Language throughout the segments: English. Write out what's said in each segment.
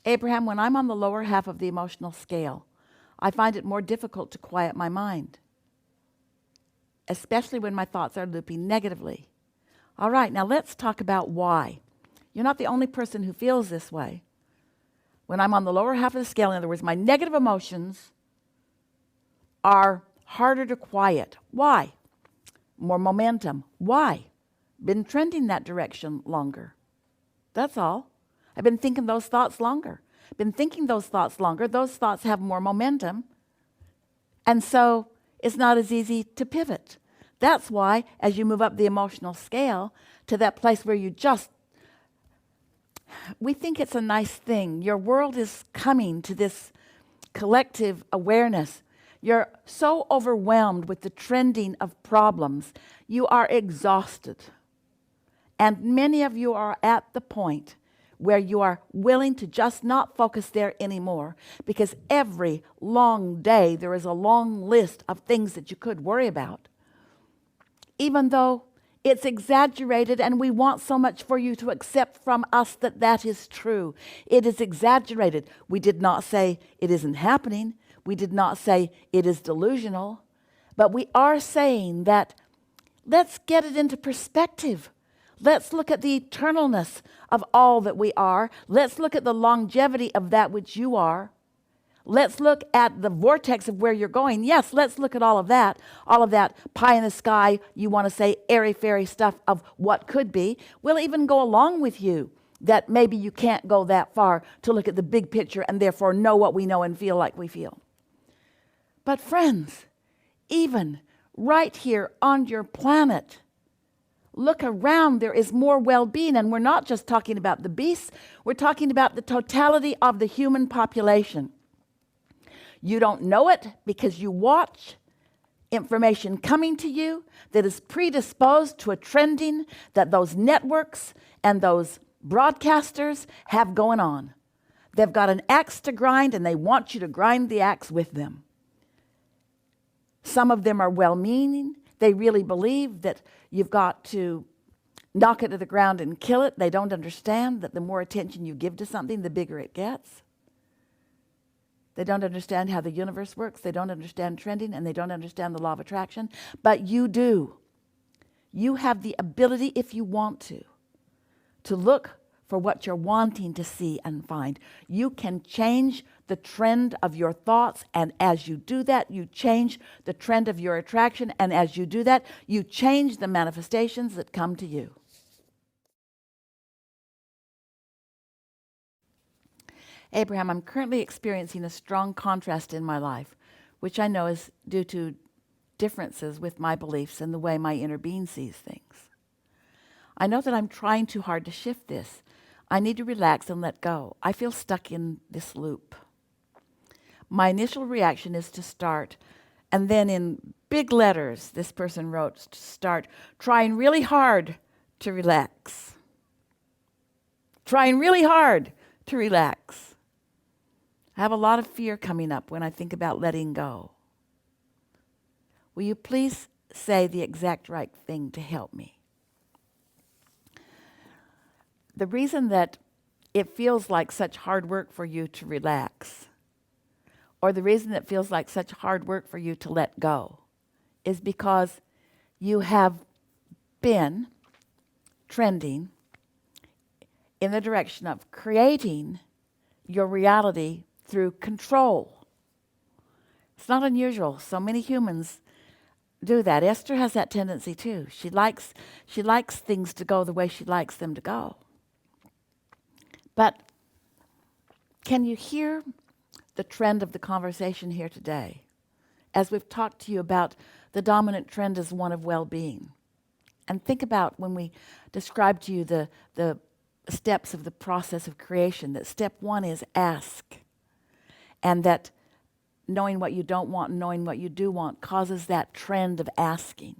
Abraham, when I'm on the lower half of the emotional scale, I find it more difficult to quiet my mind, especially when my thoughts are looping negatively. All right, now let's talk about why. You're not the only person who feels this way. When I'm on the lower half of the scale, in other words, my negative emotions are harder to quiet. Why? More momentum. Why? Been trending that direction longer. That's all. I've been thinking those thoughts longer. Been thinking those thoughts longer. Those thoughts have more momentum. And so it's not as easy to pivot. That's why, as you move up the emotional scale to that place where we think it's a nice thing. Your world is coming to this collective awareness. You're so overwhelmed with the trending of problems. You are exhausted. And many of you are at the point where you are willing to just not focus there anymore, because every long day there is a long list of things that you could worry about. Even though it's exaggerated and we want so much for you to accept from us that that is true. It is exaggerated. We did not say it isn't happening. We did not say it is delusional. But we are saying that let's get it into perspective. Let's look at the eternalness of all that we are. Let's look at the longevity of that which you are. Let's look at the vortex of where you're going. Yes, let's look at all of that pie in the sky, you want to say airy-fairy stuff of what could be. We'll even go along with you that maybe you can't go that far to look at the big picture and therefore know what we know and feel like we feel. But friends, even right here on your planet, look around, there is more well-being, and we're not just talking about the beasts, we're talking about the totality of the human population. You don't know it because you watch information coming to you that is predisposed to a trending that those networks and those broadcasters have going on. They've got an axe to grind and they want you to grind the axe with them. Some of them are well-meaning. They really believe that you've got to knock it to the ground and kill it. They don't understand that the more attention you give to something, the bigger it gets. They don't understand how the universe works. They don't understand trending, and they don't understand the law of attraction. But you do. You have the ability, if you want to look for what you're wanting to see and find. You can change the trend of your thoughts, and as you do that, you change the trend of your attraction, and as you do that, you change the manifestations that come to you. Abraham, I'm currently experiencing a strong contrast in my life, which I know is due to differences with my beliefs and the way my inner being sees things. I know that I'm trying too hard to shift this. I need to relax and let go. I feel stuck in this loop. My initial reaction is to start, and then in big letters, this person wrote, to start trying really hard to relax. Trying really hard to relax. I have a lot of fear coming up when I think about letting go. Will you please say the exact right thing to help me? The reason that it feels like such hard work for you to relax, or the reason it feels like such hard work for you to let go, is because you have been trending in the direction of creating your reality through control. It's not unusual. So many humans do that. Esther has that tendency too. She likes things to go the way she likes them to go. But can you hear the trend of the conversation here today? As we've talked to you about the dominant trend as one of well-being. And think about when we describe to you the steps of the process of creation, that step one is ask. And that knowing what you don't want and knowing what you do want causes that trend of asking.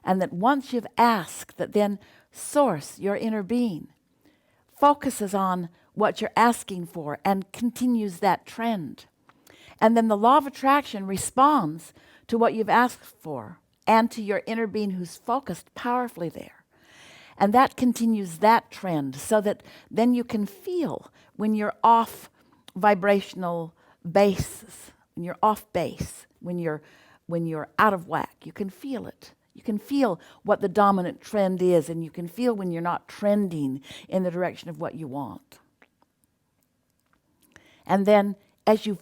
And that once you've asked, that then source, your inner being, focuses on what you're asking for and continues that trend. And then the law of attraction responds to what you've asked for and to your inner being who's focused powerfully there. And that continues that trend, so that then you can feel when you're off vibrational bases, when you're off base, when you're out of whack. You can feel it. You can feel what the dominant trend is, and you can feel when you're not trending in the direction of what you want. And then as you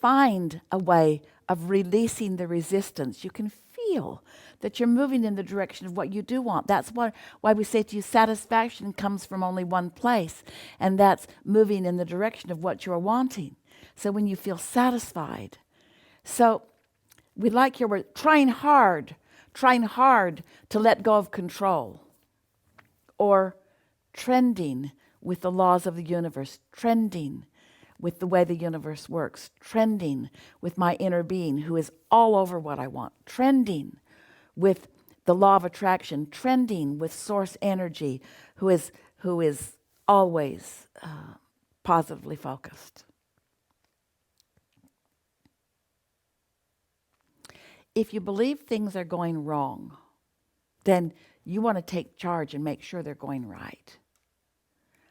find a way of releasing the resistance, you can feel that you're moving in the direction of what you do want. That's why we say to you, satisfaction comes from only one place, and that's moving in the direction of what you're wanting. So when you feel satisfied. So we like your word, trying hard to let go of control, or trending with the laws of the universe, trending with the way the universe works, trending with my inner being who is all over what I want, trending with the law of attraction, trending with source energy who is always positively focused. If you believe things are going wrong, then you want to take charge and make sure they're going right.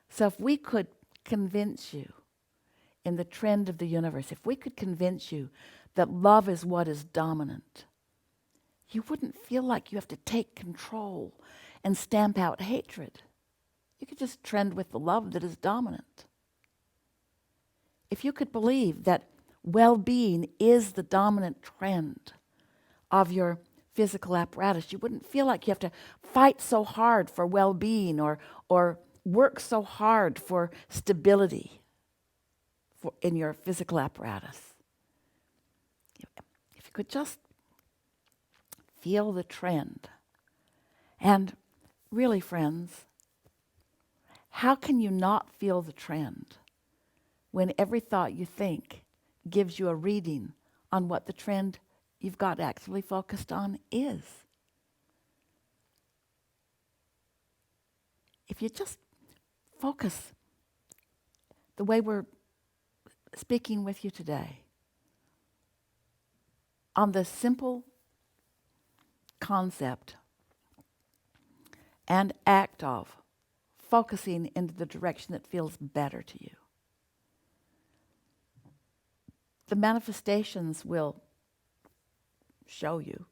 So if we could convince you in the trend of the universe, if we could convince you that love is what is dominant, you wouldn't feel like you have to take control and stamp out hatred. You could just trend with the love that is dominant. If you could believe that well-being is the dominant trend of your physical apparatus, you wouldn't feel like you have to fight so hard for well-being or work so hard for stability in your physical apparatus. If you could just feel the trend. And really, friends, how can you not feel the trend when every thought you think gives you a reading on what the trend you've got actively focused on is? If you just focus the way we're speaking with you today on the simple concept and act of focusing into the direction that feels better to you, the manifestations will show you.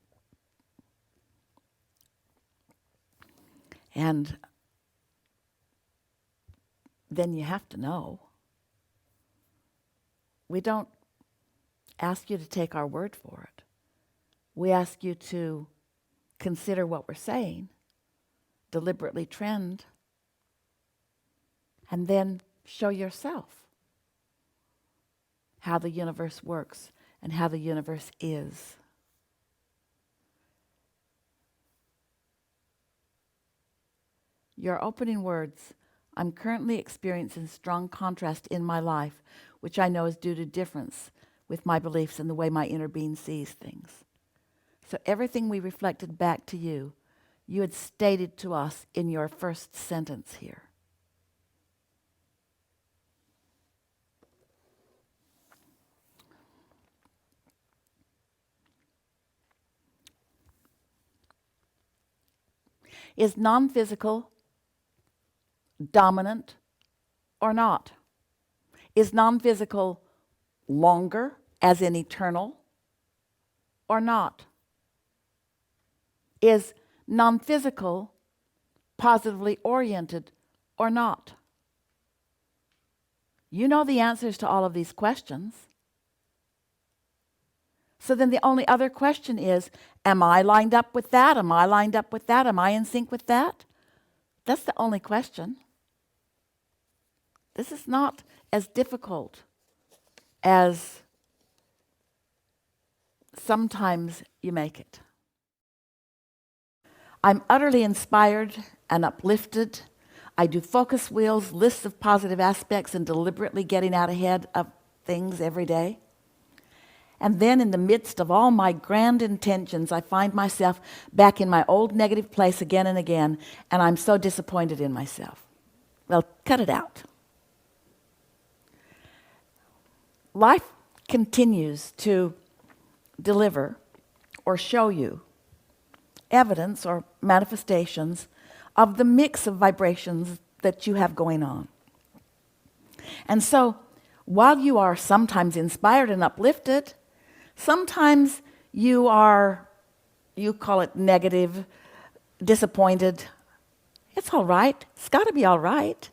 And then you have to know. We don't ask you to take our word for it. We ask you to consider what we're saying, deliberately trend, and then show yourself how the universe works and how the universe is. Your opening words, I'm currently experiencing strong contrast in my life, which I know is due to difference with my beliefs and the way my inner being sees things. So everything we reflected back to you, you had stated to us in your first sentence here. Is non-physical dominant or not? Is non-physical longer, as in eternal, or not? Is non-physical positively oriented or not? You know the answers to all of these questions. So then the only other question is, am I lined up with that? Am I lined up with that? Am I in sync with that? That's the only question. This is not as difficult as sometimes you make it. I'm utterly inspired and uplifted. I do focus wheels, lists of positive aspects, and deliberately getting out ahead of things every day. And then in the midst of all my grand intentions, I find myself back in my old negative place again and again, and I'm so disappointed in myself. Well, cut it out. Life continues to deliver or show you evidence or manifestations of the mix of vibrations that you have going on. And so, while you are sometimes inspired and uplifted, sometimes you call it negative, disappointed. It's all right. It's got to be all right.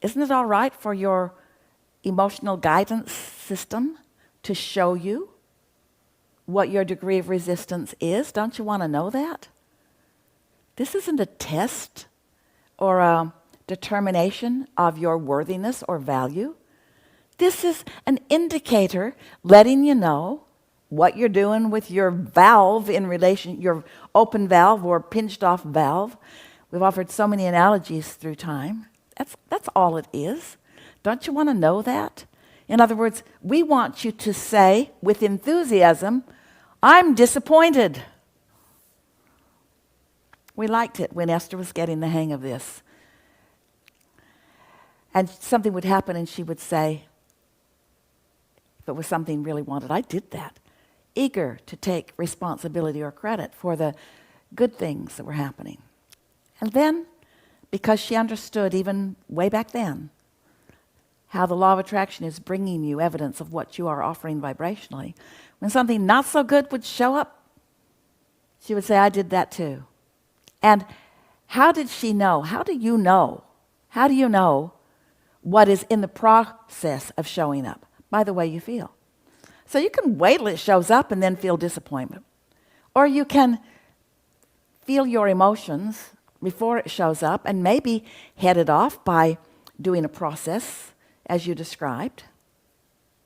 Isn't it all right for your emotional guidance system to show you what your degree of resistance is? Don't you want to know that? This isn't a test or a determination of your worthiness or value. This is an indicator letting you know what you're doing with your valve in relation, your open valve or pinched off valve. We've offered so many analogies through time. That's all it is. Don't you want to know that? In other words, we want you to say with enthusiasm, I'm disappointed. We liked it when Esther was getting the hang of this. And something would happen and she would say, if it was something really wanted, I did that. Eager to take responsibility or credit for the good things that were happening. And then, because she understood even way back then how the law of attraction is bringing you evidence of what you are offering vibrationally, when something not so good would show up, she would say, I did that too. And how did she know? How do you know? How do you know what is in the process of showing up? By the way you feel. So you can wait till it shows up and then feel disappointment. Or you can feel your emotions before it shows up and maybe head it off by doing a process as you described.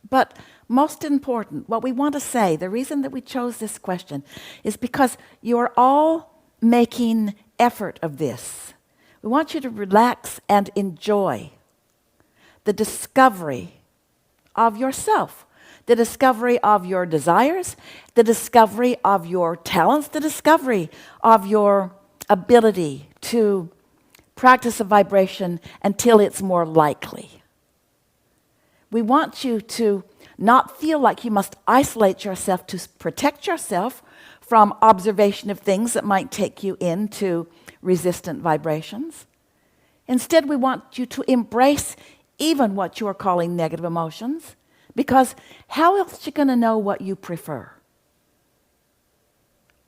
But most important, what we want to say, the reason that we chose this question is because you're all making effort of this. We want you to relax and enjoy the discovery of yourself, the discovery of your desires, the discovery of your talents, the discovery of your ability to practice a vibration until it's more likely. We want you to not feel like you must isolate yourself to protect yourself from observation of things that might take you into resistant vibrations. Instead, we want you to embrace even what you are calling negative emotions, because how else are you going to know what you prefer?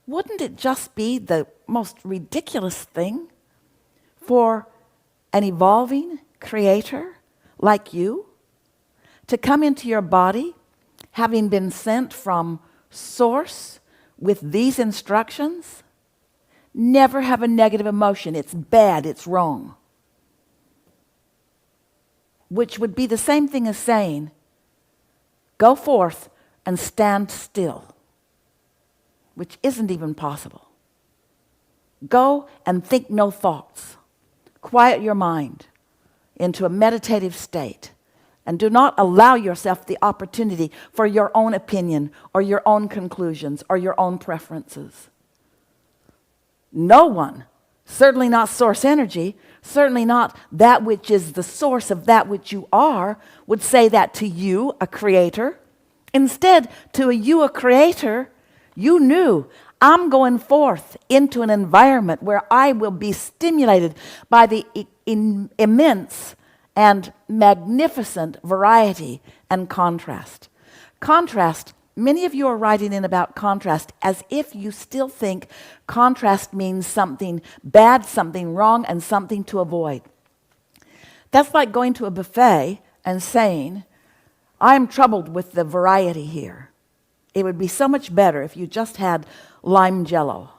Wouldn't it just be the most ridiculous thing for an evolving creator like you to come into your body having been sent from source with these instructions? Never have a negative emotion. It's bad. It's wrong. Which would be the same thing as saying, go forth and stand still, which isn't even possible. Go and think no thoughts. Quiet your mind into a meditative state and do not allow yourself the opportunity for your own opinion or your own conclusions or your own preferences. No one, certainly not source energy, certainly not that which is the source of that which you are, would say that to you, a creator. Instead, to you, a creator, you knew, I'm going forth into an environment where I will be stimulated by the immense and magnificent variety and contrast. Contrast, many of you are writing in about contrast as if you still think contrast means something bad, something wrong, and something to avoid. That's like going to a buffet and saying, I'm troubled with the variety here. It would be so much better if you just had lime jello.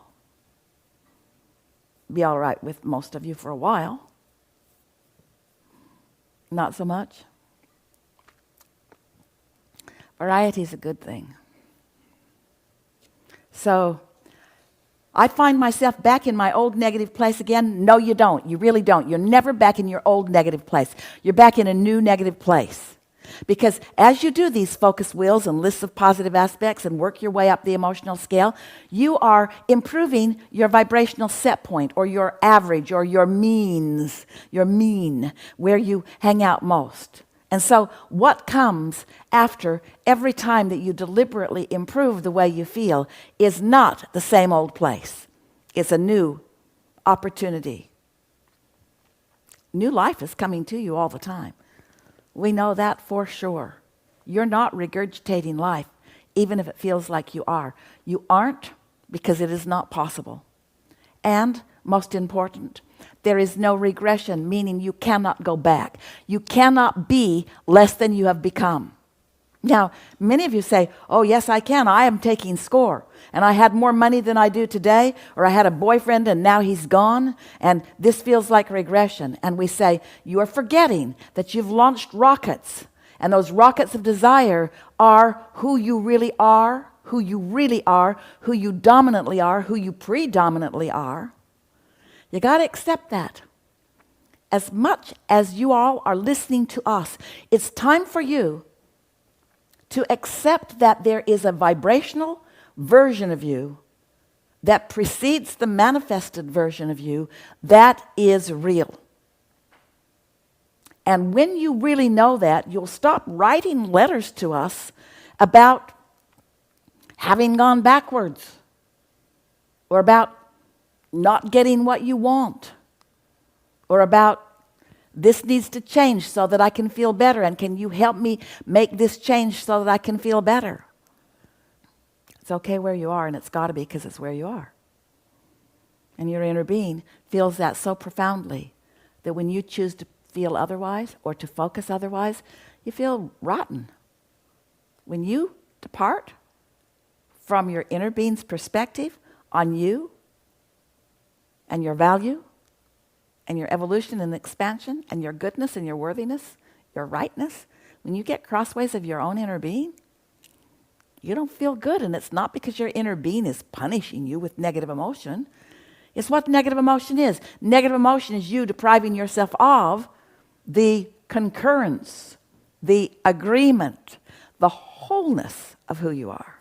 Be all right with most of you for a while. Not so much. Variety is a good thing. So, I find myself back in my old negative place again. No, you don't. You really don't. You're never back in your old negative place. You're back in a new negative place. Because as you do these focus wheels and lists of positive aspects and work your way up the emotional scale, you are improving your vibrational set point or your average or your means, your mean, where you hang out most. And so what comes after every time that you deliberately improve the way you feel is not the same old place. It's a new opportunity. New life is coming to you all the time. We know that for sure. You're not regurgitating life, even if it feels like you are. You aren't, because it is not possible. And, most important, there is no regression, meaning you cannot go back. You cannot be less than you have become. Now, many of you say, oh, yes, I can. I am taking score. And I had more money than I do today, or I had a boyfriend and now he's gone, and this feels like regression. And we say, you are forgetting that you've launched rockets, and those rockets of desire are who you really are, who you really are, who you dominantly are, who you predominantly are. You got to accept that. As much as you all are listening to us, it's time for you to accept that there is a vibrational version of you that precedes the manifested version of you that is real. And when you really know that, you'll stop writing letters to us about having gone backwards, or about not getting what you want, or about this needs to change so that I can feel better, and can you help me make this change so that I can feel better? It's okay where you are, and it's got to be, because it's where you are. And your inner being feels that so profoundly that when you choose to feel otherwise or to focus otherwise, you feel rotten. When you depart from your inner being's perspective on you and your value and your evolution and expansion and your goodness and your worthiness, your rightness, when you get crossways of your own inner being, you don't feel good. And it's not because your inner being is punishing you with negative emotion. It's what negative emotion is. Negative emotion is you depriving yourself of the concurrence, the agreement, the wholeness of who you are.